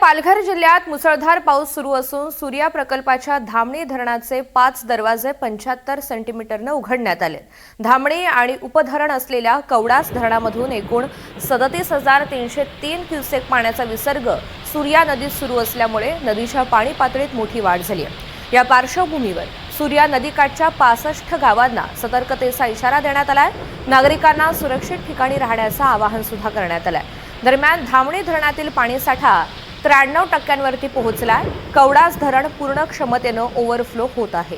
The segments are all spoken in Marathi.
पालघर जिल्ह्यात मुसळधार पाऊस सुरू असून सूर्या प्रकल्पाच्या धामणी धरणाचे 5 दरवाजे 75 सेंटीमीटरने उघडण्यात आले। धामणी आणि उपधरण असलेल्या कवडास धरणामधून एकूण 37,303 क्युसेक पाण्याचा विसर्ग सूर्या नदीत सुरू असल्यामुळे नदीच्या पाणी पातळीत मोठी वाढ झाली आहे। या पार्श्वभूमीवर सूर्या नदीकाठच्या 65 गावांना सतर्कतेचा इशारा देण्यात आलाय। नागरिकांना सुरक्षित ठिकाणी राहण्याचं आवाहन सुद्धा करण्यात आलंय। दरम्यान धामणी धरणातील पाणीसाठा 93% पोहोचलाय। कवडास धरण पूर्ण क्षमतेने ओव्हरफ्लो होत आहे।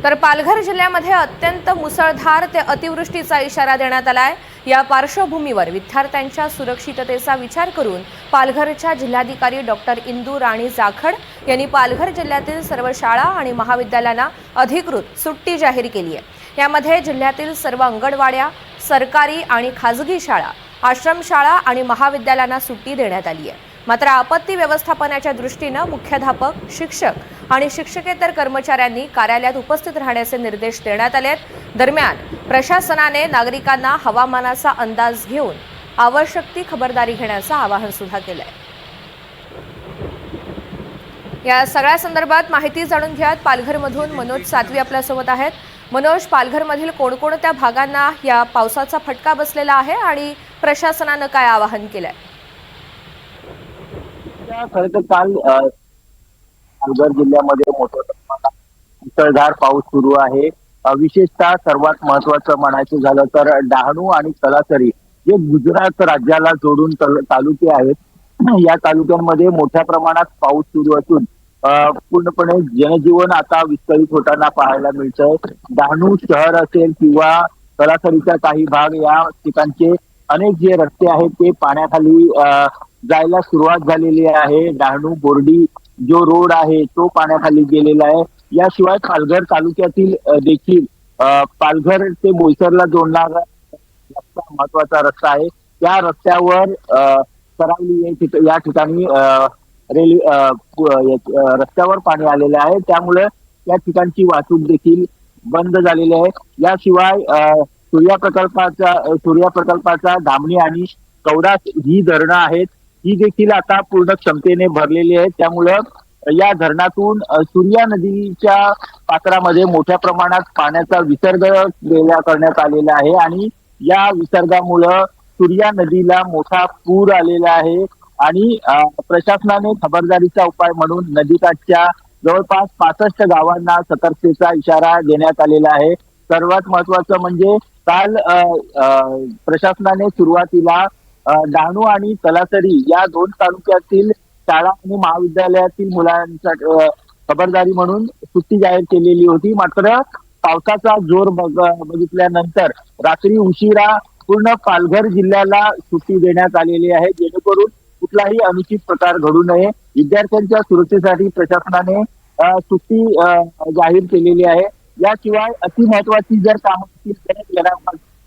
तर पालघर जिल्ह्यामध्ये अत्यंत मुसळधार ते अतिवृष्टीचा इशारा देण्यात आलाय। या पार्श्वभूमीवर विद्यार्थ्यांच्या सुरक्षिततेचा विचार करून पालघरच्या जिल्हाधिकारी डॉक्टर इंदू राणी जाखड यांनी पालघर जिल्ह्यातील सर्व शाळा आणि महाविद्यालयांना अधिकृत सुट्टी जाहीर केली आहे। यामध्ये जिल्ह्यातील सर्व अंगणवाड्या, सरकारी आणि खासगी शाळा, आश्रमशाळा आणि महाविद्यालयांना सुट्टी देण्यात आली आहे। मात्र आपत्ती व्यवस्थापनाच्या दृष्टीने मुख्याध्यापक, शिक्षक आणि शिक्षकेतर कर्मचाऱ्यांनी कार्यालयात उपस्थित राहण्याचे निर्देश देण्यात आले आहेत। दरम्यान प्रशासनाने नागरिकांना हवामानाचा अंदाज घेऊन आवश्यक ती खबरदारी घेण्याचं आवाहन सुद्धा केलं आहे। या सगळ्या संदर्भात माहिती जाणून घ्यात पालघरमधून मनोज सातवी आपल्यासोबत आहेत। मनोज, पालघरमधील कोणकोणत्या भागांना या पावसाचा फटका बसलेला आहे आणि प्रशासनाने काय आवाहन केलंय? खरं तर काल पालघर जिल्ह्यामध्ये मोठ्या प्रमाणात मुसळधार पाऊस सुरू आहे। विशेषतः सर्वात महत्वाचं म्हणायचं झालं तर डहाणू आणि तलासरी जे गुजरात राज्याला जोडून तालुके आहेत, या तालुक्यांमध्ये मोठ्या प्रमाणात पाऊस सुरू असून पूर्णपणे जनजीवन आता विस्कळीत होताना पाहायला मिळतंय। डहाणू शहर असेल किंवा तलासरीचा काही भाग, या ठिकाणचे अनेक जे रस्ते आहेत ते पाण्याखाली जायला सुरुवात झालेली आहे। डहाणू बोर्डी जो रोड आहे तो पाण्याखाली गेलेला आहे। याशिवाय पालघर तालुक्यातील देखील पालघर ते बोईसरला जोडणारा महत्वाचा रस्ता आहे, त्या रस्त्यावर सरावली या ठिकाणी रस्त्यावर पाणी आलेलं आहे, त्यामुळे या ठिकाणची वाहतूक देखील बंद झालेली आहे। याशिवाय सूर्या प्रकल्पाचा धामणी आणि कवडास ही धरणं आहेत, ही देखील आता पूर्ण क्षमतेने भरलेली आहेत। त्यामुळं या धरणातून सूर्या नदीच्या पात्रामध्ये मोठ्या प्रमाणात पाण्याचा विसर्ग करण्यात आलेला आहे आणि या विसर्गामुळं सूर्या नदीला मोठा पूर आलेला आहे आणि प्रशासनाने खबरदारीचा उपाय म्हणून नदीकाठच्या जवळपास 65 गावांना सतर्कतेचा इशारा देण्यात आलेला आहे। सर्वात महत्वाचं म्हणजे काल प्रशासनाने सुरुवातीला डहाणू आणि तलासरी या 2 तालुक्यातील शाळा आणि महाविद्यालयातील मुलांसाठी खबरदारी म्हणून सुट्टी जाहीर केलेली होती। मात्र पावसाचा जोर बघितल्यानंतर रात्री उशिरा पूर्ण पालघर जिल्ह्याला सुट्टी देण्यात आलेली आहे, जेणेकरून कुठलाही अनुचित प्रकार घडू नये। विद्यार्थ्यांच्या सुरक्षेसाठी प्रशासनाने सुट्टी जाहीर केलेली आहे। याशिवाय अतिमहत्वाची जर कामं असतील तर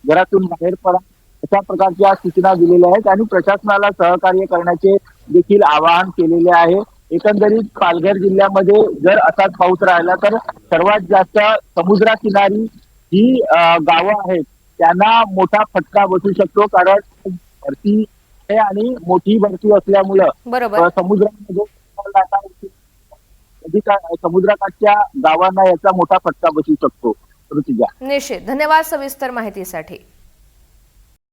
घरातून बाहेर पडा अशा प्रकारच्या सूचना दिलेल्या आहेत आणि प्रशासनाला सहकार्य करण्याचे देखील आवाहन केलेले आहे। एकंदरीत पालघर जिल्ह्यामध्ये जर असाच पाऊस राहिला तर सर्वात जास्त समुद्रकिनारी जी गावं आहेत त्यांना मोठा फटका बसू शकतो, कारण भरती आणि मोठी भरती असल्यामुळं समुद्रामध्ये समुद्रकाठच्या गावांना याचा मोठा फटका बसू शकतो। निश्चित, धन्यवाद सविस्तर माहितीसाठी।